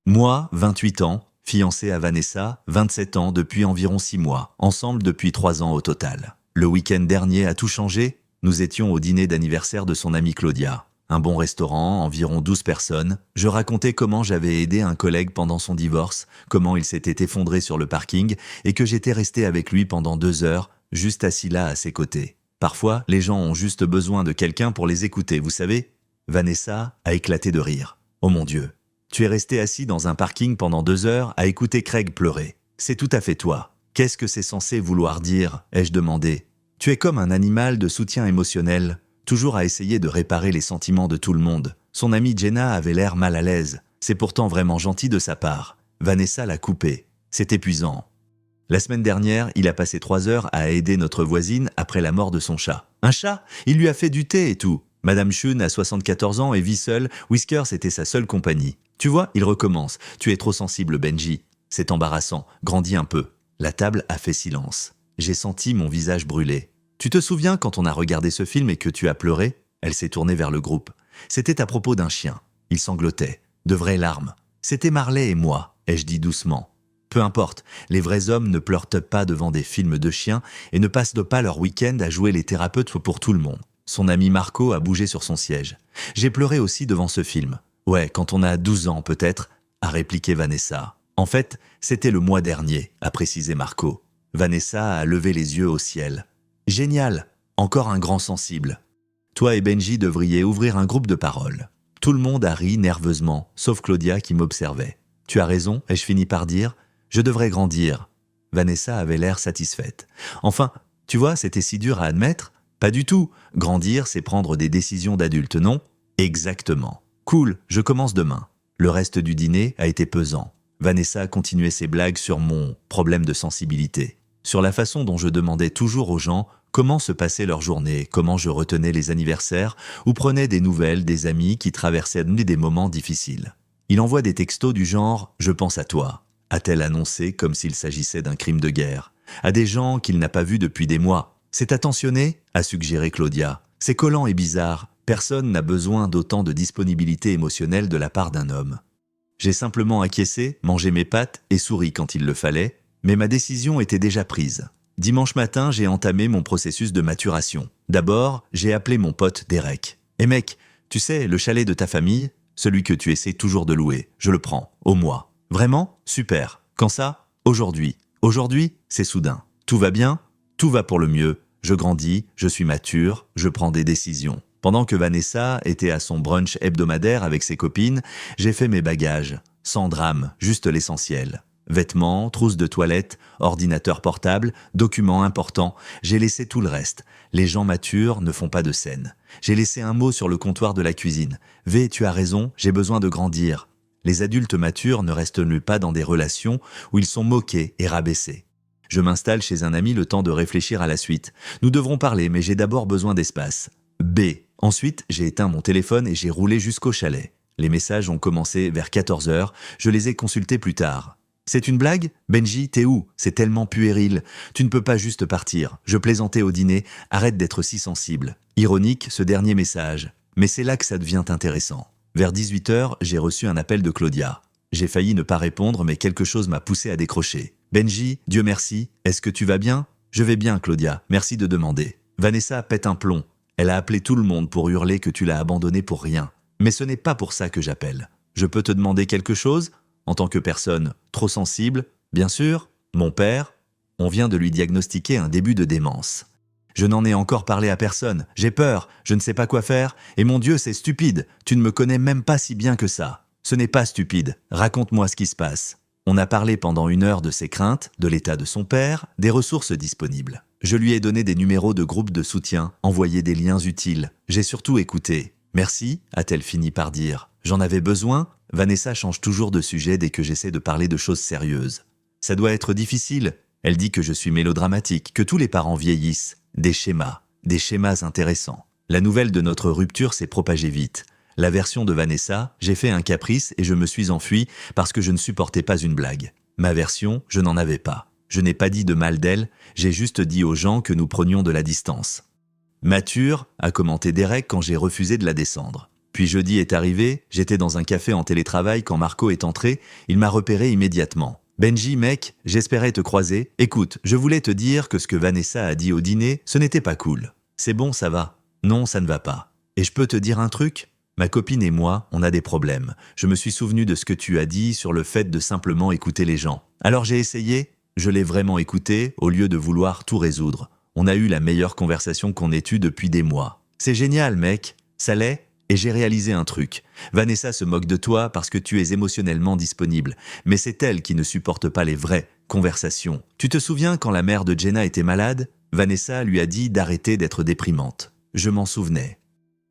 Moi, 28 ans, fiancé à Vanessa, 27 ans depuis environ 6 mois, ensemble depuis 3 ans au total. Le week-end dernier a tout changé. Nous étions au dîner d'anniversaire de son amie Claudia. Un bon restaurant, environ 12 personnes. Je racontais comment j'avais aidé un collègue pendant son divorce, comment il s'était effondré sur le parking et que j'étais resté avec lui pendant 2 heures, juste assis là à ses côtés. Parfois, les gens ont juste besoin de quelqu'un pour les écouter, vous savez. Vanessa a éclaté de rire. Oh mon Dieu, tu es resté assis dans un parking pendant 2 heures à écouter Craig pleurer. C'est tout à fait toi. Qu'est-ce que c'est censé vouloir dire, ai-je demandé. Tu es comme un animal de soutien émotionnel, toujours à essayer de réparer les sentiments de tout le monde. Son amie Jenna avait l'air mal à l'aise. C'est pourtant vraiment gentil de sa part. Vanessa l'a coupé. C'est épuisant. La semaine dernière, il a passé 3 heures à aider notre voisine après la mort de son chat. Un chat? Il lui a fait du thé et tout. Madame Shun a 74 ans et vit seule. Whiskers était sa seule compagnie. Tu vois, il recommence. Tu es trop sensible, Benji. C'est embarrassant. Grandis un peu. La table a fait silence. J'ai senti mon visage brûler. Tu te souviens quand on a regardé ce film et que tu as pleuré? Elle s'est tournée vers le groupe. C'était à propos d'un chien. Il sanglotait. De vraies larmes. C'était Marley et moi, ai-je dit doucement. Peu importe, les vrais hommes ne pleurent pas devant des films de chiens et ne passent pas leur week-end à jouer les thérapeutes pour tout le monde. Son ami Marco a bougé sur son siège. J'ai pleuré aussi devant ce film. Ouais, quand on a 12 ans peut-être, a répliqué Vanessa. En fait, c'était le mois dernier, a précisé Marco. Vanessa a levé les yeux au ciel. Génial, encore un grand sensible. Toi et Benji devriez ouvrir un groupe de parole. Tout le monde a ri nerveusement, sauf Claudia qui m'observait. Tu as raison, ai-je fini par dire. Je devrais grandir. Vanessa avait l'air satisfaite. Enfin, tu vois, c'était si dur à admettre. Pas du tout. Grandir, c'est prendre des décisions d'adulte, non? Exactement. Cool, je commence demain. Le reste du dîner a été pesant. Vanessa a continué ses blagues sur mon problème de sensibilité. Sur la façon dont je demandais toujours aux gens comment se passait leur journée, comment je retenais les anniversaires ou prenais des nouvelles des amis qui traversaient des moments difficiles. Il envoie des textos du genre « Je pense à toi », a-t-elle annoncé comme s'il s'agissait d'un crime de guerre, à des gens qu'il n'a pas vus depuis des mois. C'est attentionné, a suggéré Claudia. C'est collant et bizarre. Personne n'a besoin d'autant de disponibilité émotionnelle de la part d'un homme. J'ai simplement acquiescé, mangé mes pâtes et souri quand il le fallait, mais ma décision était déjà prise. Dimanche matin, j'ai entamé mon processus de maturation. D'abord, j'ai appelé mon pote Derek. « Eh mec, tu sais, le chalet de ta famille, celui que tu essaies toujours de louer, je le prends, au mois. Vraiment? Super. Quand ça? Aujourd'hui. Aujourd'hui, c'est soudain. Tout va bien? Tout va pour le mieux. Je grandis, je suis mature, je prends des décisions. Pendant que Vanessa était à son brunch hebdomadaire avec ses copines, j'ai fait mes bagages. Sans drame, juste l'essentiel. Vêtements, trousse de toilette, ordinateur portable, documents importants, j'ai laissé tout le reste. Les gens matures ne font pas de scène. J'ai laissé un mot sur le comptoir de la cuisine. « V, tu as raison, j'ai besoin de grandir. » Les adultes matures ne restent pas dans des relations où ils sont moqués et rabaissés. Je m'installe chez un ami le temps de réfléchir à la suite. Nous devrons parler, mais j'ai d'abord besoin d'espace. B. Ensuite, j'ai éteint mon téléphone et j'ai roulé jusqu'au chalet. Les messages ont commencé vers 14 heures, je les ai consultés plus tard. C'est une blague? Benji, t'es où? C'est tellement puéril. Tu ne peux pas juste partir. Je plaisantais au dîner. Arrête d'être si sensible. Ironique, ce dernier message. Mais c'est là que ça devient intéressant. Vers 18 heures, j'ai reçu un appel de Claudia. J'ai failli ne pas répondre, mais quelque chose m'a poussé à décrocher. Benji, Dieu merci, est-ce que tu vas bien? Je vais bien, Claudia. Merci de demander. Vanessa pète un plomb. Elle a appelé tout le monde pour hurler que tu l'as abandonnée pour rien. Mais ce n'est pas pour ça que j'appelle. Je peux te demander quelque chose? En tant que personne trop sensible, bien sûr, mon père, on vient de lui diagnostiquer un début de démence. Je n'en ai encore parlé à personne, j'ai peur, je ne sais pas quoi faire, et mon Dieu, c'est stupide, tu ne me connais même pas si bien que ça. Ce n'est pas stupide, raconte-moi ce qui se passe. On a parlé pendant 1 heure de ses craintes, de l'état de son père, des ressources disponibles. Je lui ai donné des numéros de groupes de soutien, envoyé des liens utiles. J'ai surtout écouté. Merci, a-t-elle fini par dire. J'en avais besoin? Vanessa change toujours de sujet dès que j'essaie de parler de choses sérieuses. Ça doit être difficile. Elle dit que je suis mélodramatique, que tous les parents vieillissent. Des schémas intéressants. La nouvelle de notre rupture s'est propagée vite. La version de Vanessa, j'ai fait un caprice et je me suis enfui parce que je ne supportais pas une blague. Ma version, je n'en avais pas. Je n'ai pas dit de mal d'elle, j'ai juste dit aux gens que nous prenions de la distance. Mature, a commenté Derek quand j'ai refusé de la descendre. Puis jeudi est arrivé, j'étais dans un café en télétravail quand Marco est entré, il m'a repéré immédiatement. Benji, mec, j'espérais te croiser. Écoute, je voulais te dire que ce que Vanessa a dit au dîner, ce n'était pas cool. C'est bon, ça va. Non, ça ne va pas. Et je peux te dire un truc ? Ma copine et moi, on a des problèmes. Je me suis souvenu de ce que tu as dit sur le fait de simplement écouter les gens. Alors j'ai essayé, je l'ai vraiment écouté, au lieu de vouloir tout résoudre. On a eu la meilleure conversation qu'on ait eue depuis des mois. C'est génial, mec. Ça l'est ? Et j'ai réalisé un truc. Vanessa se moque de toi parce que tu es émotionnellement disponible. Mais c'est elle qui ne supporte pas les vraies conversations. Tu te souviens quand la mère de Jenna était malade ? Vanessa lui a dit d'arrêter d'être déprimante. Je m'en souvenais.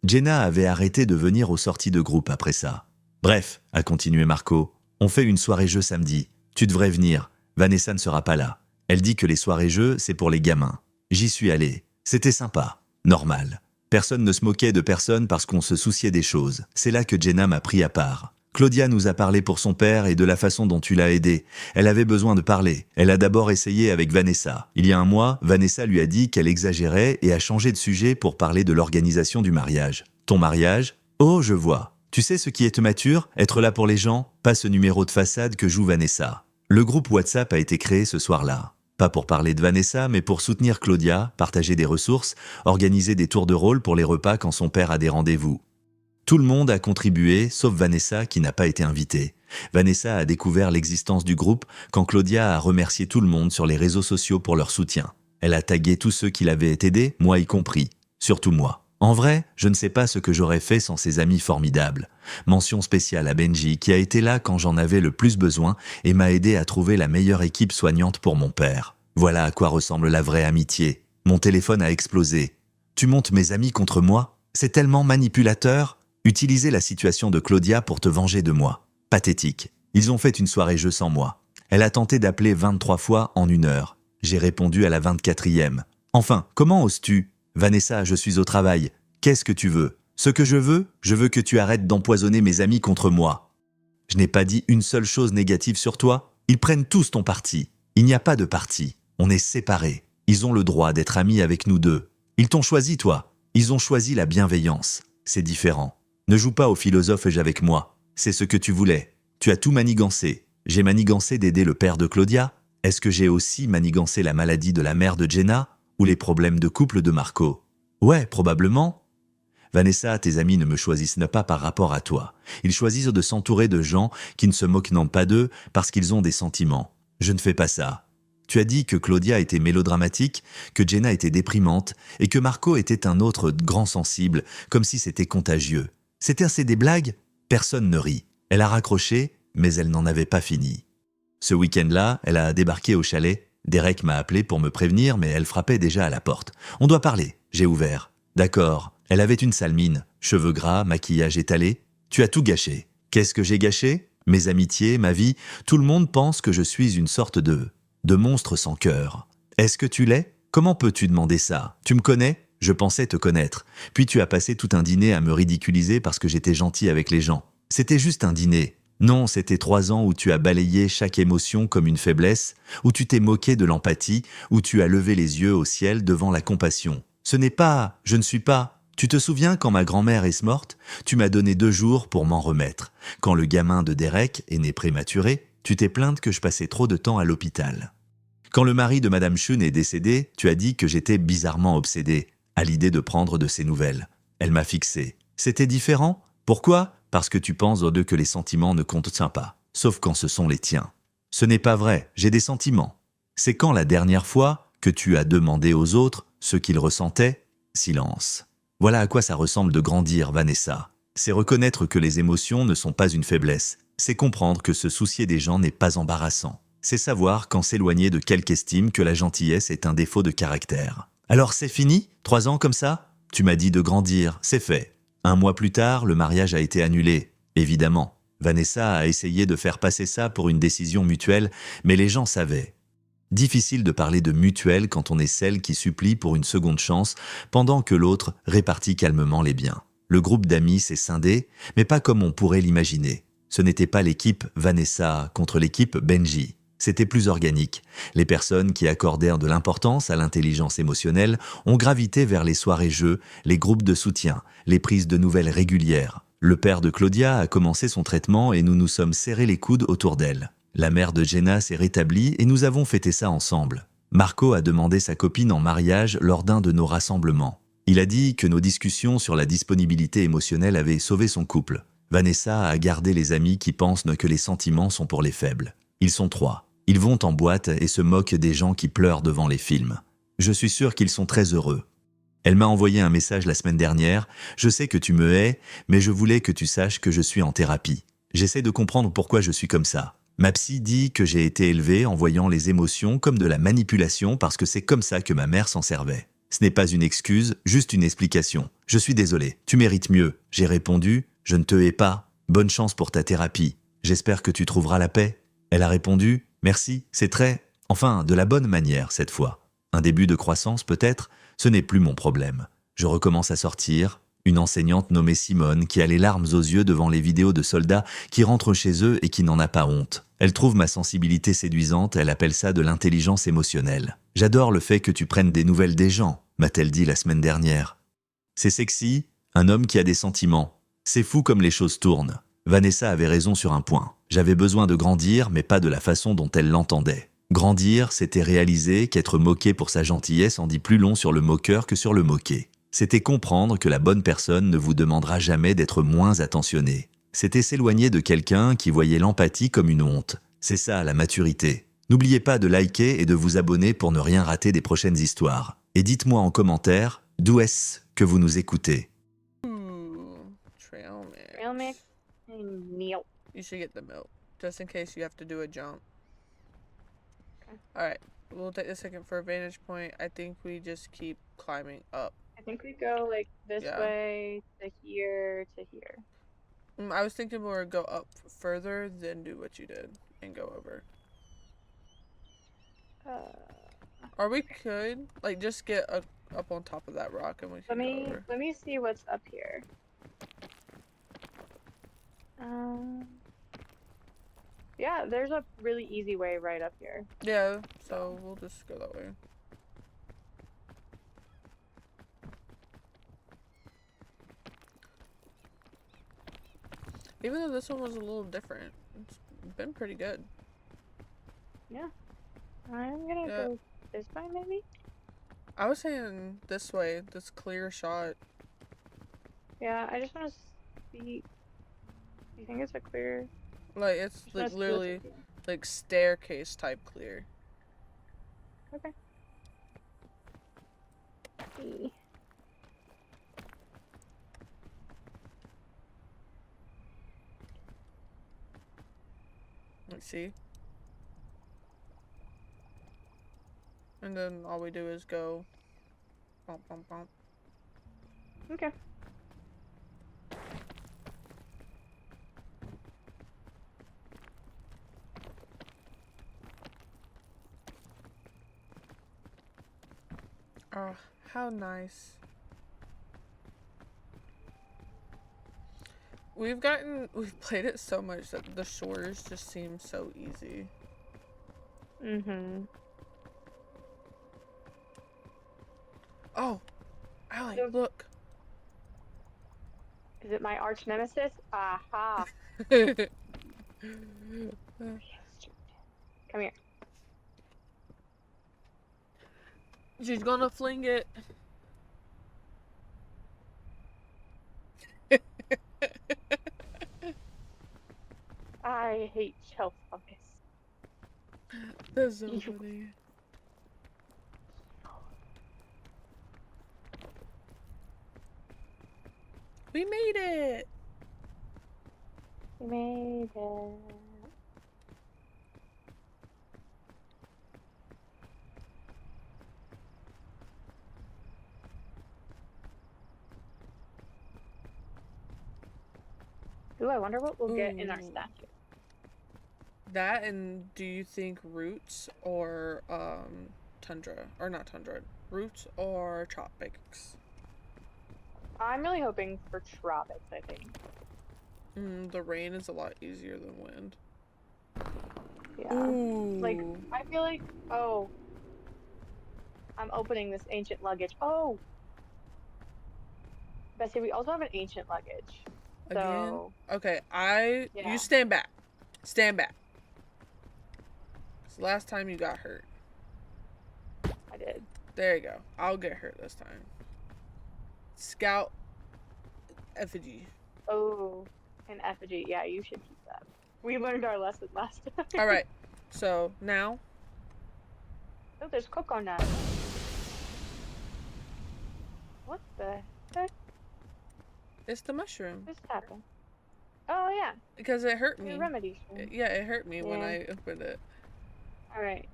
Jenna avait arrêté de venir aux sorties de groupe après ça. Bref, a continué Marco, on fait une soirée jeu samedi. Tu devrais venir. Vanessa ne sera pas là. Elle dit que les soirées jeux, c'est pour les gamins. J'y suis allé. C'était sympa. Normal. Personne ne se moquait de personne parce qu'on se souciait des choses. C'est là que Jenna m'a pris à part. Claudia nous a parlé pour son père et de la façon dont tu l'as aidé. Elle avait besoin de parler. Elle a d'abord essayé avec Vanessa. Il y a un mois, Vanessa lui a dit qu'elle exagérait et a changé de sujet pour parler de l'organisation du mariage. Ton mariage ? Oh, je vois. Tu sais ce qui est mature ? Être là pour les gens ? Pas ce numéro de façade que joue Vanessa. Le groupe WhatsApp a été créé ce soir-là. Pas pour parler de Vanessa, mais pour soutenir Claudia, partager des ressources, organiser des tours de rôle pour les repas quand son père a des rendez-vous. Tout le monde a contribué, sauf Vanessa qui n'a pas été invitée. Vanessa a découvert l'existence du groupe quand Claudia a remercié tout le monde sur les réseaux sociaux pour leur soutien. Elle a tagué tous ceux qui l'avaient aidé, moi y compris. Surtout moi. En vrai, je ne sais pas ce que j'aurais fait sans ces amis formidables. Mention spéciale à Benji qui a été là quand j'en avais le plus besoin et m'a aidé à trouver la meilleure équipe soignante pour mon père. Voilà à quoi ressemble la vraie amitié. Mon téléphone a explosé. Tu montes mes amis contre moi ? C'est tellement manipulateur. Utiliser la situation de Claudia pour te venger de moi. Pathétique. Ils ont fait une soirée jeu sans moi. Elle a tenté d'appeler 23 fois en 1 heure. J'ai répondu à la 24e. Enfin, comment oses-tu ? Vanessa, je suis au travail. Qu'est-ce que tu veux ? Ce que je veux que tu arrêtes d'empoisonner mes amis contre moi. Je n'ai pas dit une seule chose négative sur toi. Ils prennent tous ton parti. Il n'y a pas de parti. On est séparés. Ils ont le droit d'être amis avec nous deux. Ils t'ont choisi, toi. Ils ont choisi la bienveillance. C'est différent. Ne joue pas au philosophe avec moi. C'est ce que tu voulais. Tu as tout manigancé. J'ai manigancé d'aider le père de Claudia. Est-ce que j'ai aussi manigancé la maladie de la mère de Jenna ? Ou les problèmes de couple de Marco ? Ouais, probablement. Vanessa, tes amis ne me choisissent pas par rapport à toi. Ils choisissent de s'entourer de gens qui ne se moquent non pas d'eux parce qu'ils ont des sentiments. Je ne fais pas ça. Tu as dit que Claudia était mélodramatique, que Jenna était déprimante et que Marco était un autre grand sensible, comme si c'était contagieux. C'était assez des blagues ? Personne ne rit. Elle a raccroché, mais elle n'en avait pas fini. Ce week-end-là, elle a débarqué au chalet. Derek m'a appelé pour me prévenir, mais elle frappait déjà à la porte. « On doit parler. » J'ai ouvert. « D'accord. » Elle avait une sale mine. Cheveux gras, maquillage étalé. « Tu as tout gâché. » « Qu'est-ce que j'ai gâché ? Mes amitiés, ma vie. Tout le monde pense que je suis une sorte de monstre sans cœur. Est-ce que tu l'es ? Comment peux-tu demander ça ? Tu me connais ? Je pensais te connaître. Puis tu as passé tout un dîner à me ridiculiser parce que j'étais gentil avec les gens. C'était juste un dîner. Non, c'était 3 ans où tu as balayé chaque émotion comme une faiblesse, où tu t'es moqué de l'empathie, où tu as levé les yeux au ciel devant la compassion. Ce n'est pas, je ne suis pas. Tu te souviens quand ma grand-mère est morte ? Tu m'as donné 2 jours pour m'en remettre. Quand le gamin de Derek est né prématuré, tu t'es plainte que je passais trop de temps à l'hôpital. Quand le mari de Madame Chun est décédé, tu as dit que j'étais bizarrement obsédé à l'idée de prendre de ses nouvelles. Elle m'a fixé. C'était différent ? Pourquoi ? Parce que tu penses aux deux que les sentiments ne comptent pas, sauf quand ce sont les tiens. Ce n'est pas vrai, j'ai des sentiments. C'est quand la dernière fois que tu as demandé aux autres ce qu'ils ressentaient ? Silence. Voilà à quoi ça ressemble de grandir, Vanessa. C'est reconnaître que les émotions ne sont pas une faiblesse. C'est comprendre que se soucier des gens n'est pas embarrassant. C'est savoir quand s'éloigner de quelque estime que la gentillesse est un défaut de caractère. Alors c'est fini ? 3 ans comme ça ? Tu m'as dit de grandir, c'est fait. 1 mois plus tard, le mariage a été annulé. Évidemment, Vanessa a essayé de faire passer ça pour une décision mutuelle, mais les gens savaient. Difficile de parler de mutuelle quand on est celle qui supplie pour une seconde chance, pendant que l'autre répartit calmement les biens. Le groupe d'amis s'est scindé, mais pas comme on pourrait l'imaginer. Ce n'était pas l'équipe Vanessa contre l'équipe Benji. C'était plus organique. Les personnes qui accordèrent de l'importance à l'intelligence émotionnelle ont gravité vers les soirées-jeux, les groupes de soutien, les prises de nouvelles régulières. Le père de Claudia a commencé son traitement et nous nous sommes serrés les coudes autour d'elle. La mère de Jenna s'est rétablie et nous avons fêté ça ensemble. Marco a demandé sa copine en mariage lors d'un de nos rassemblements. Il a dit que nos discussions sur la disponibilité émotionnelle avaient sauvé son couple. Vanessa a gardé les amis qui pensent que les sentiments sont pour les faibles. Ils sont 3. Ils vont en boîte et se moquent des gens qui pleurent devant les films. Je suis sûr qu'ils sont très heureux. Elle m'a envoyé un message la semaine dernière. Je sais que tu me hais, mais je voulais que tu saches que je suis en thérapie. J'essaie de comprendre pourquoi je suis comme ça. Ma psy dit que j'ai été élevé en voyant les émotions comme de la manipulation parce que c'est comme ça que ma mère s'en servait. Ce n'est pas une excuse, juste une explication. Je suis désolé, tu mérites mieux. J'ai répondu, je ne te hais pas. Bonne chance pour ta thérapie. J'espère que tu trouveras la paix. Elle a répondu, merci, c'est très... Enfin, de la bonne manière cette fois. Un début de croissance peut-être, ce n'est plus mon problème. Je recommence à sortir. Une enseignante nommée Simone qui a les larmes aux yeux devant les vidéos de soldats qui rentrent chez eux et qui n'en a pas honte. Elle trouve ma sensibilité séduisante, elle appelle ça de l'intelligence émotionnelle. J'adore le fait que tu prennes des nouvelles des gens, m'a-t-elle dit la semaine dernière. C'est sexy, un homme qui a des sentiments. C'est fou comme les choses tournent. Vanessa avait raison sur un point. J'avais besoin de grandir, mais pas de la façon dont elle l'entendait. Grandir, c'était réaliser qu'être moqué pour sa gentillesse en dit plus long sur le moqueur que sur le moqué. C'était comprendre que la bonne personne ne vous demandera jamais d'être moins attentionné. C'était s'éloigner de quelqu'un qui voyait l'empathie comme une honte. C'est ça la maturité. N'oubliez pas de liker et de vous abonner pour ne rien rater des prochaines histoires. Et dites-moi en commentaire d'où est-ce que vous nous écoutez. Trail mix. Trail mix and milk. You should get the milk, just in case you have to do a jump. Okay. Alright, we'll take a second for a vantage point. I think we just keep climbing up. I think we go like this Yeah. way to here to here. I was thinking more go up further than do what you did and go over. Or we could like just get up on top of that rock and we can go over. Let me see what's up here. Yeah, there's a really easy way right up here. Yeah, so we'll just go that way. Even though this one was a little different, it's been pretty good. Yeah. I'm gonna go this way maybe? I was saying this way, this clear shot. Yeah, I just want to see. Do you think it's a clear? Like, it's Just like wanna see what's literally up here. like staircase type clear. Okay. See. Let's see. And then all we do is go bump, bump, bump. Okay. Oh, how nice. We've played it so much that the shores just seem so easy. Mm-hmm. Oh, Allie, Yep. look. Is it my arch nemesis? Aha. Come here. She's gonna fling it. I hate shelf fungus. That's so Ew. funny. We made it! We made it. Ooh, I wonder what we'll get in our Ooh. statue. That, and do you think roots or tundra? Or not tundra. Roots or tropics? I'm really hoping for tropics, I think. The rain is a lot easier than wind. Yeah. Ooh. Like, I feel like, oh, I'm opening this ancient luggage. Oh! Bessie, we also have an ancient luggage. Again? So Okay, yeah. you stand back. Stand back. It's the last time you got hurt. I did. There you go. I'll get hurt this time. Scout effigy. Oh, an effigy. Yeah, you should keep that. We learned our lesson last time. All right. So now, Oh, there's coconut. What the heck it's the mushroom just happened? Oh yeah, because it hurt me. your remedy stream. Yeah, it hurt me when Yeah. I opened it. All right.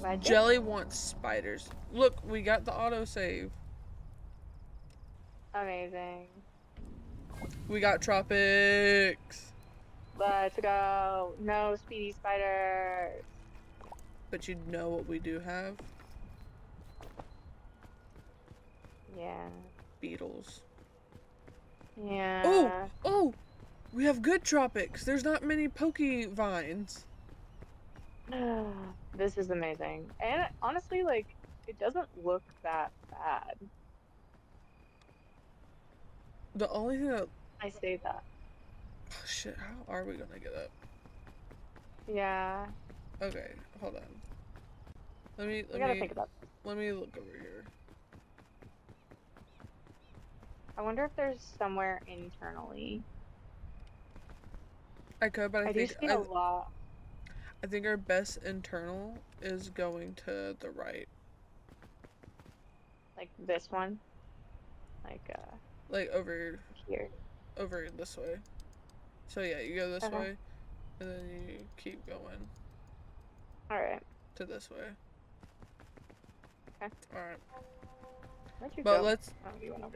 Magic? Jelly wants spiders. Look, we got the autosave. Amazing. We got tropics. Let's go. No speedy spiders. But you know what we do have? Yeah. Beetles. Yeah. Oh! We have good tropics. There's not many pokey vines. This is amazing. And honestly, like, it doesn't look that bad. The only thing that... I say that. Oh, shit, how are we gonna get up? Yeah. Okay, hold on. We gotta think about this. Let me look over here. I wonder if there's somewhere internally. I could, but I do see a lot. I think our best internal is going to the right. Like this one. Like over Here. this way. So yeah, you go this Uh-huh. way, and then you keep going Alright. to this way. Okay. Alright. Where'd you But go? let's Oh, you went over